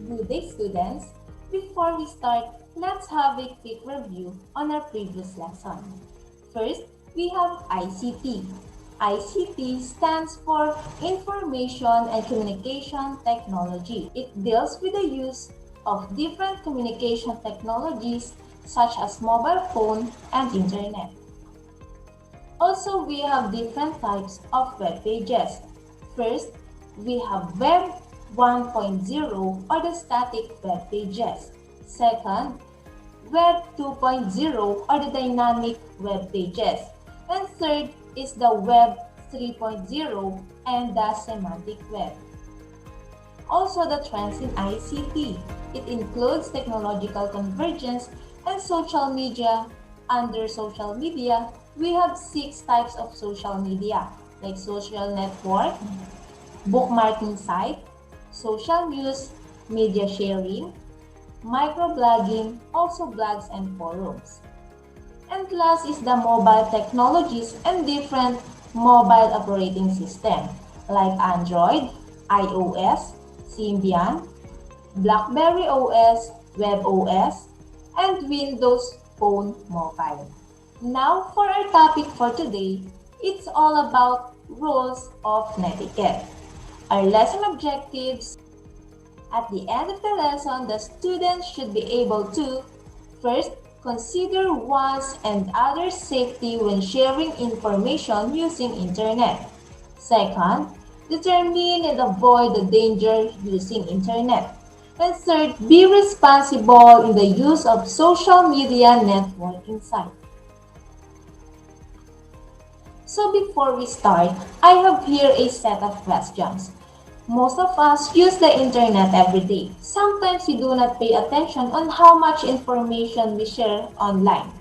Good day, students. Before we start, let's have a quick review on our previous lesson. First, we have ICT. ICT stands for Information and Communication Technology. It deals with the use of different communication technologies such as mobile phone and internet. Also, we have different types of web pages. First, we have Web 1.0 or the static web pages. Second, Web 2.0 or the dynamic web pages. And third is the Web 3.0 and the semantic web. Also, the trends in ICT. It includes technological convergence and social media. Under social media, we have 6 types of social media, like social network, bookmarking site, social news, media sharing, microblogging, also blogs and forums. And last is the mobile technologies and different mobile operating system like Android, iOS, Symbian, BlackBerry OS, WebOS, and Windows Phone Mobile. Now for our topic for today, it's all about rules of netiquette. Our lesson objectives. At the end of the lesson, the students should be able to first consider one's and others' safety when sharing information using internet. Second, determine and avoid the danger using internet. And third, be responsible in the use of social media networking sites. So before we start, I have here a set of questions. Most of us use the internet every day. Sometimes we do not pay attention on how much information we share online.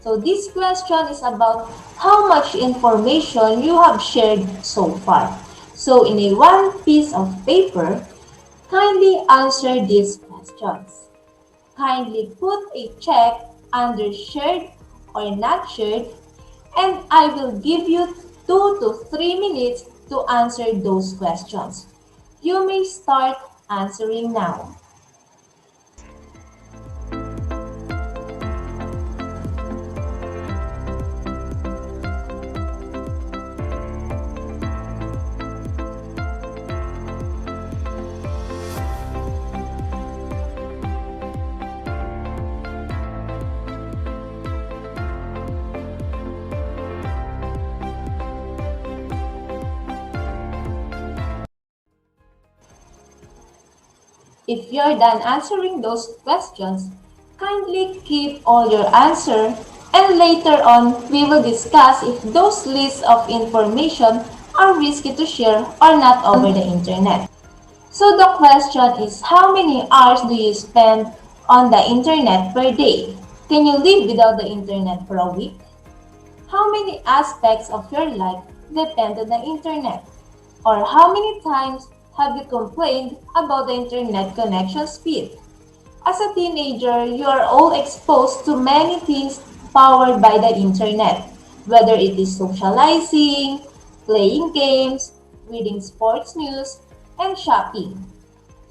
So this question is about how much information you have shared so far. So in a one piece of paper, kindly answer these questions. Kindly put a check under shared or not shared, and I will give you 2 to 3 minutes to answer those questions. You may start answering now. If you're done answering those questions, kindly keep all your answer, and later on we will discuss if those lists of information are risky to share or not over the internet. So the question is, how many hours do you spend on the internet per day? Can you live without the internet for a week? How many aspects of your life depend on the internet? Or how many times have you complained about the internet connection speed? As a teenager, you are all exposed to many things powered by the internet, whether it is socializing, playing games, reading sports news, and shopping.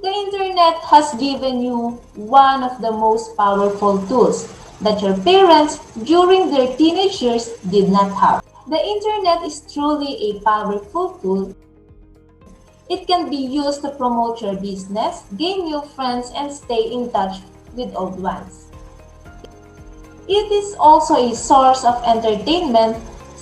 The internet has given you one of the most powerful tools that your parents during their teenage years did not have. The internet is truly a powerful tool. It can be used to promote your business, gain new friends, and stay in touch with old ones. It is also a source of entertainment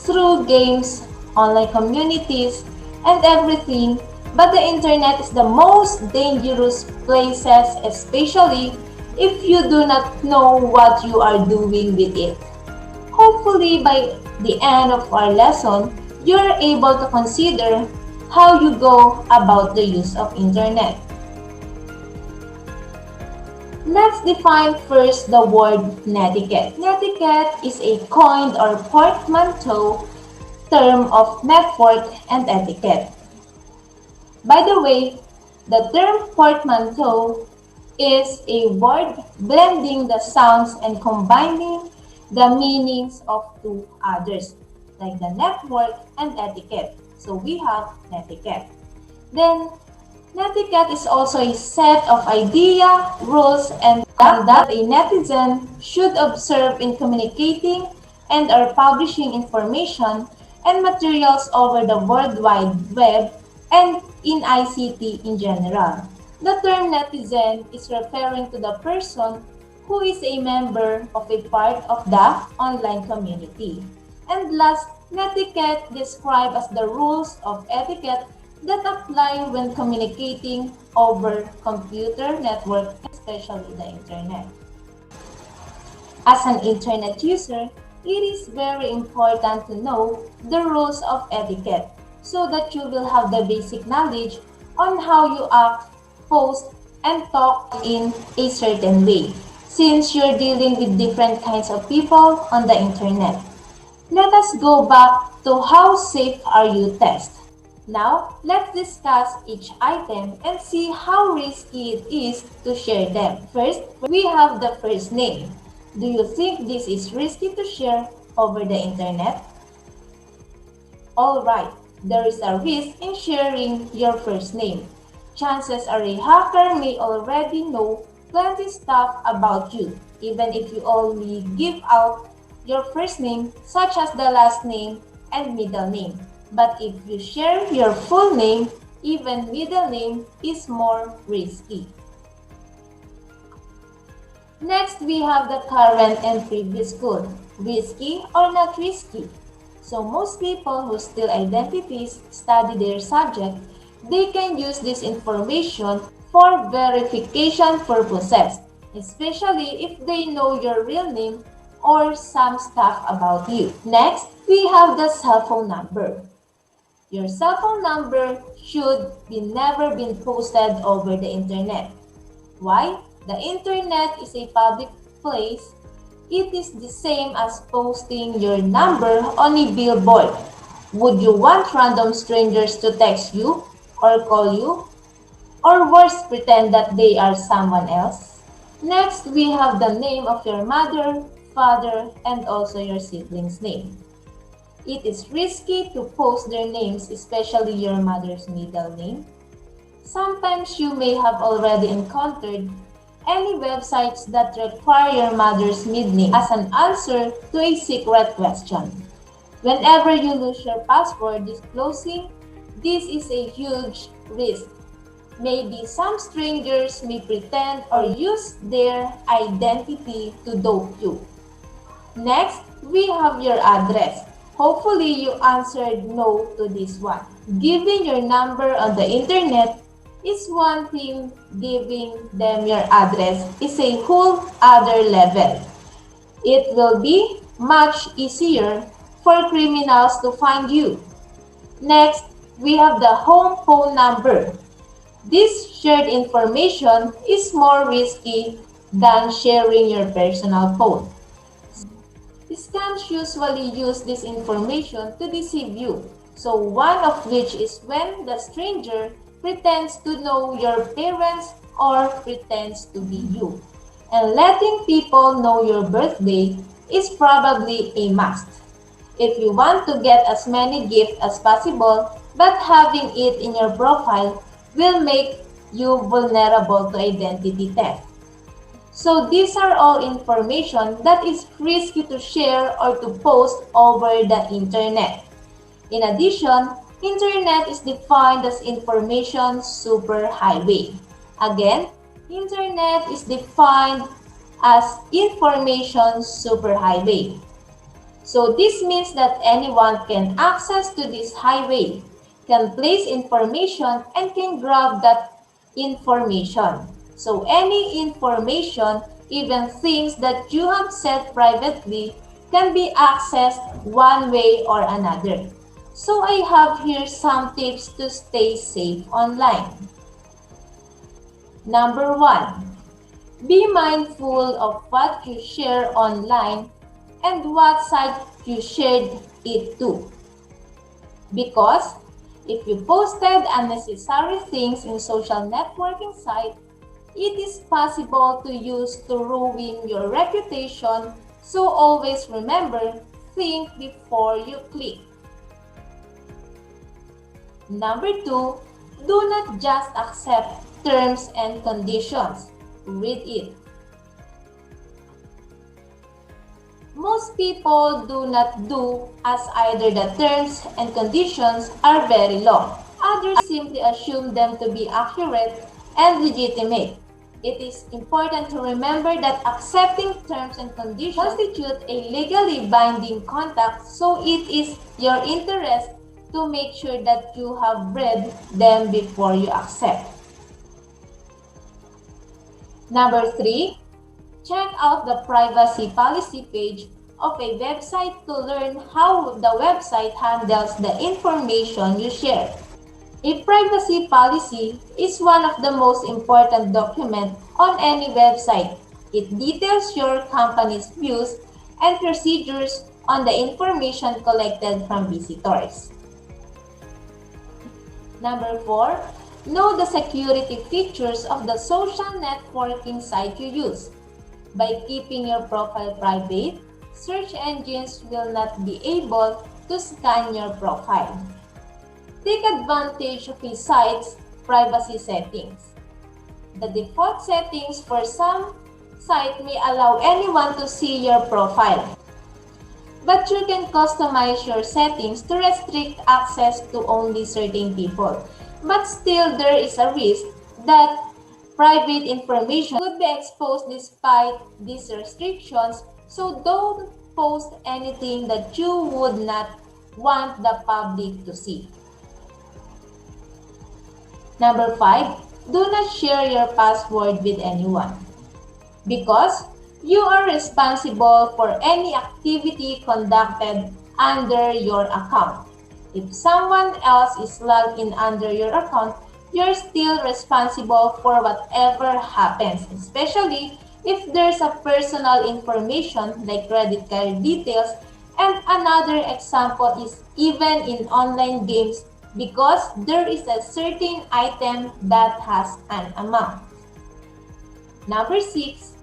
through games, online communities, and everything, but the internet is the most dangerous places, especially if you do not know what you are doing with it. Hopefully, by the end of our lesson, you are able to consider how you go about the use of internet. Let's define first the word netiquette. Netiquette is a coined or portmanteau term of network and etiquette. By the way, the term portmanteau is a word blending the sounds and combining the meanings of two others, like the network and etiquette. So we have netiquette. Then Netiquette is also a set of ideas, rules, and that a netizen should observe in communicating and or publishing information and materials over the World Wide Web and in ICT in general. The term netizen is referring to the person who is a member of a part of the online community. And last, netiquette described as the rules of etiquette that apply when communicating over computer network, especially the internet. As an internet user, it is very important to know the rules of etiquette so that you will have the basic knowledge on how you act, post, and talk in a certain way since you're dealing with different kinds of people on the internet. Let us go back to how safe are you test. Now, let's discuss each item and see how risky it is to share them. First, we have the first name. Do you think this is risky to share over the internet? Alright, there is a risk in sharing your first name. Chances are a hacker may already know plenty stuff about you, even if you only give out your first name, such as the last name and middle name. But if you share your full name, even middle name is more risky. Next, we have the current and previous code. Risky or not risky? So most people who steal identities study their subject. They can use this information for verification purposes, especially if they know your real name or some stuff about you. Next, we have the cell phone number. Your cell phone number should be never been posted over the internet. Why? The internet is a public place. It is the same as posting your number on a billboard. Would you want random strangers to text you or call you? Or worse, pretend that they are someone else? Next, we have the name of your mother, father, and also your sibling's name. It is risky to post their names, especially your mother's middle name. Sometimes you may have already encountered any websites that require your mother's middle name as an answer to a secret question. Whenever you lose your password disclosing, this is a huge risk. Maybe some strangers may pretend or use their identity to dope you. Next, we have your address. Hopefully, you answered no to this one. Giving your number on the internet is one thing, giving them your address is a whole other level. It will be much easier for criminals to find you. Next, we have the home phone number. This shared information is more risky than sharing your personal phone. Scams usually use this information to deceive you. So one of which is when the stranger pretends to know your parents or pretends to be you. And letting people know your birthday is probably a must. If you want to get as many gifts as possible, but having it in your profile will make you vulnerable to identity theft. So these are all information that is risky to share or to post over the internet. In addition, internet is defined as information superhighway. Again, internet is defined as information superhighway. So this means that anyone can access to this highway, can place information, and can grab that information. So any information, even things that you have set privately, can be accessed one way or another. So I have here some tips to stay safe online. Number 1. Be mindful of what you share online and what site you shared it to. Because if you posted unnecessary things in social networking site, it is possible to use to ruin your reputation, so always remember, think before you click. Number 2, Do not just accept terms and conditions. Read it. Most people do not do as either the terms and conditions are very long. Others simply assume them to be accurate and legitimate. It is important to remember that accepting terms and conditions constitute a legally binding contract, so it is your interest to make sure that you have read them before you accept. Number 3, check out the privacy policy page of a website to learn how the website handles the information you share. A privacy policy is one of the most important documents on any website. It details your company's views and procedures on the information collected from visitors. Number 4, know the security features of the social networking site you use. By keeping your profile private, search engines will not be able to scan your profile. Take advantage of a site's privacy settings. The default settings for some sites may allow anyone to see your profile, but you can customize your settings to restrict access to only certain people. But still, there is a risk that private information could be exposed despite these restrictions, so don't post anything that you would not want the public to see. Number 5, do not share your password with anyone, because you are responsible for any activity conducted under your account. If someone else is logged in under your account, you're still responsible for whatever happens, especially if there's a personal information like credit card details. And another example is even in online games, because there is a certain item that has an amount. Number 6,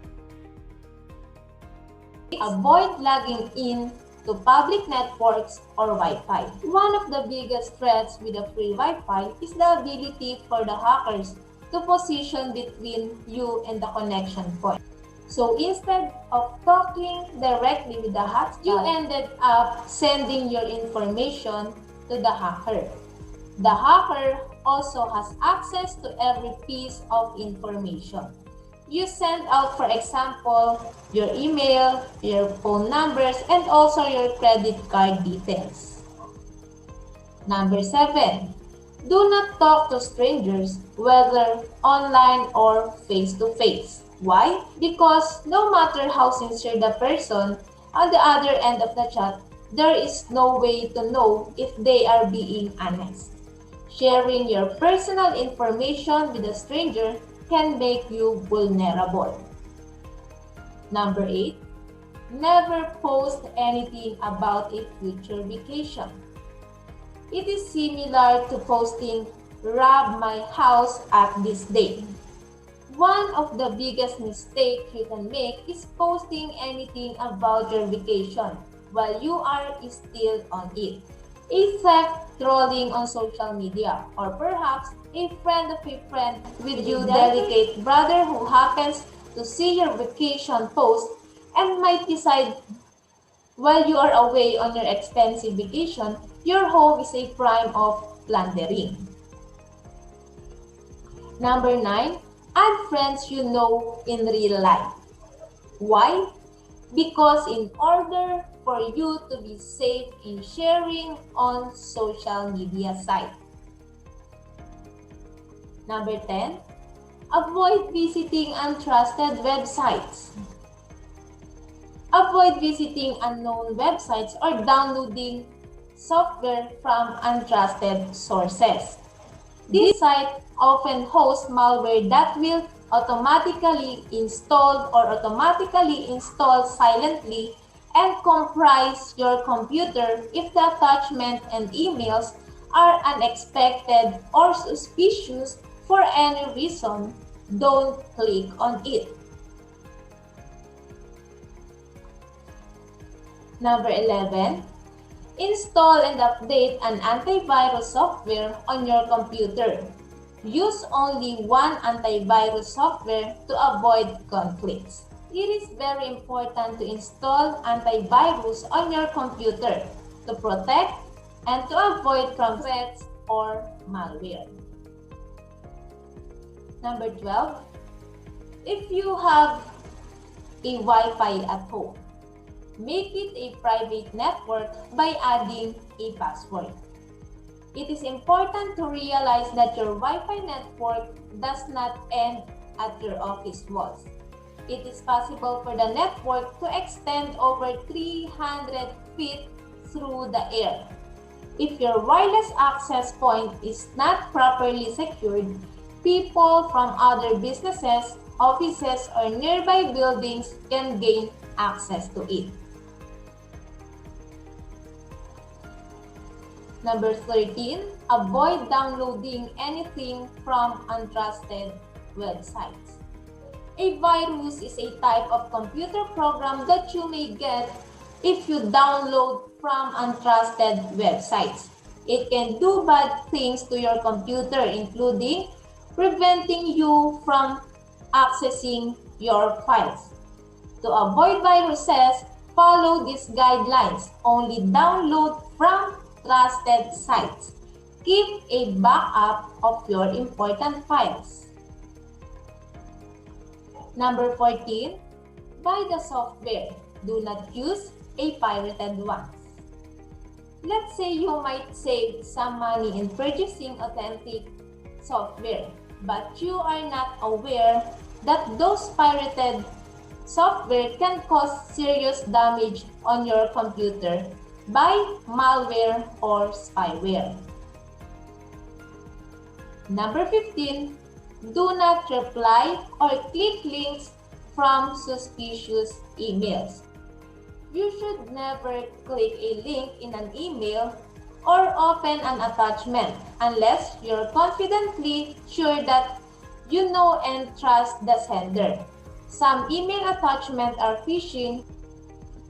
avoid logging in to public networks or Wi-Fi. One of the biggest threats with a free Wi-Fi is the ability for the hackers to position between you and the connection point. So instead of talking directly with the hacker, you ended up sending your information to the hacker. The hacker also has access to every piece of information you send out, for example, your email, your phone numbers, and also your credit card details. Number 7, do not talk to strangers, whether online or face-to-face. Why? Because no matter how sincere the person on the other end of the chat, there is no way to know if they are being honest. Sharing your personal information with a stranger can make you vulnerable. Number 8, never post anything about a future vacation. It is similar to posting, "Rob my house at this date." One of the biggest mistakes you can make is posting anything about your vacation while you are still on it. A theft trolling on social media, or perhaps a friend of a friend with your delicate brother who happens to see your vacation post and might decide while you are away on your expensive vacation, your home is a crime of plundering. Number 9, add friends you know in real life. Why? Because in order for you to be safe in sharing on social media sites. Number 10, avoid visiting untrusted websites. Avoid visiting unknown websites or downloading software from untrusted sources. These sites often host malware that will automatically installed or automatically installed silently and comprise your computer if the attachment and emails are unexpected or suspicious for any reason. Don't click on it. Number 11, install and update an antivirus software on your computer. Use only one antivirus software to avoid conflicts. It is very important to install antivirus on your computer to protect and to avoid from threats or malware. Number 12, if you have a Wi-Fi at home, make it a private network by adding a password. It is important to realize that your Wi-Fi network does not end at your office walls. It is possible for the network to extend over 300 feet through the air. If your wireless access point is not properly secured, people from other businesses, offices, or nearby buildings can gain access to it. Number 13, avoid downloading anything from untrusted websites. A virus is a type of computer program that you may get if you download from untrusted websites. It can do bad things to your computer, including preventing you from accessing your files. To avoid viruses, follow these guidelines. Only download from trusted sites. Keep a backup of your important files. Number 14, buy the software. Do not use a pirated ones. Let's say you might save some money in purchasing authentic software, but you are not aware that those pirated software can cause serious damage on your computer by malware or spyware. Number 15, do not reply or click links from suspicious emails. You should never click a link in an email or open an attachment unless you're confidently sure that you know and trust the sender. Some email attachments are phishing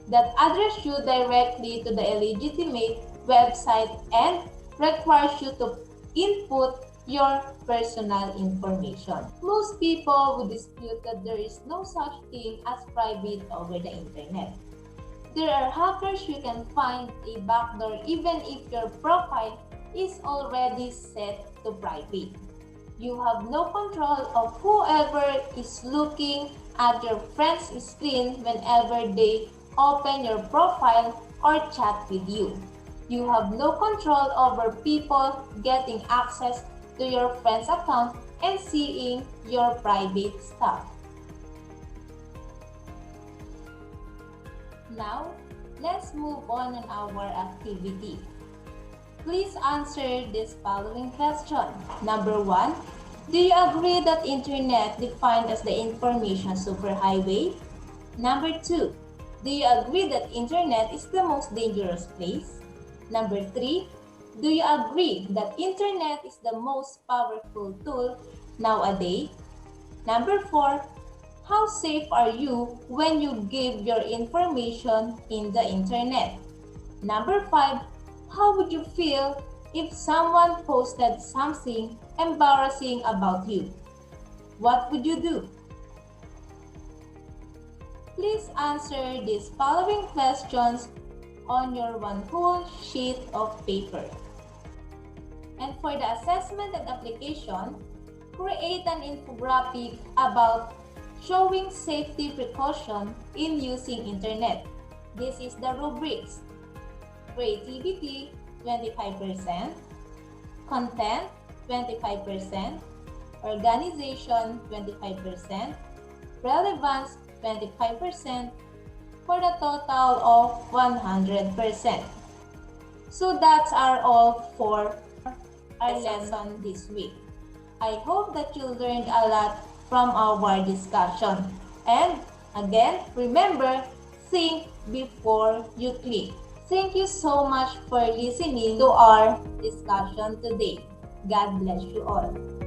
that address you directly to the illegitimate website and requires you to input your personal information. Most people would dispute that there is no such thing as private over the internet. There are hackers who can find a backdoor even if your profile is already set to private. You have no control of whoever is looking at your friend's screen whenever they open your profile or chat with you. You have no control over people getting access to your friend's account and seeing your private stuff. Now, let's move on our activity. Please answer this following question. Number 1, do you agree that internet defined as the information superhighway? Number 2, do you agree that internet is the most dangerous place? Number 3, do you agree that internet is the most powerful tool nowadays? Number 4, how safe are you when you give your information in the internet? Number 5, how would you feel if someone posted something embarrassing about you? What would you do? Please answer these following questions on your one whole sheet of paper. And for the assessment and application, create an infographic about showing safety precaution in using internet. This is the rubrics. Creativity, 25%. Content, 25%. Organization, 25%. Relevance, 25%. For the total of 100%. So that's all for our lesson this week. I hope that you learned a lot from our discussion. And again, remember, think before you click. Thank you so much for listening to our discussion today. God bless you all.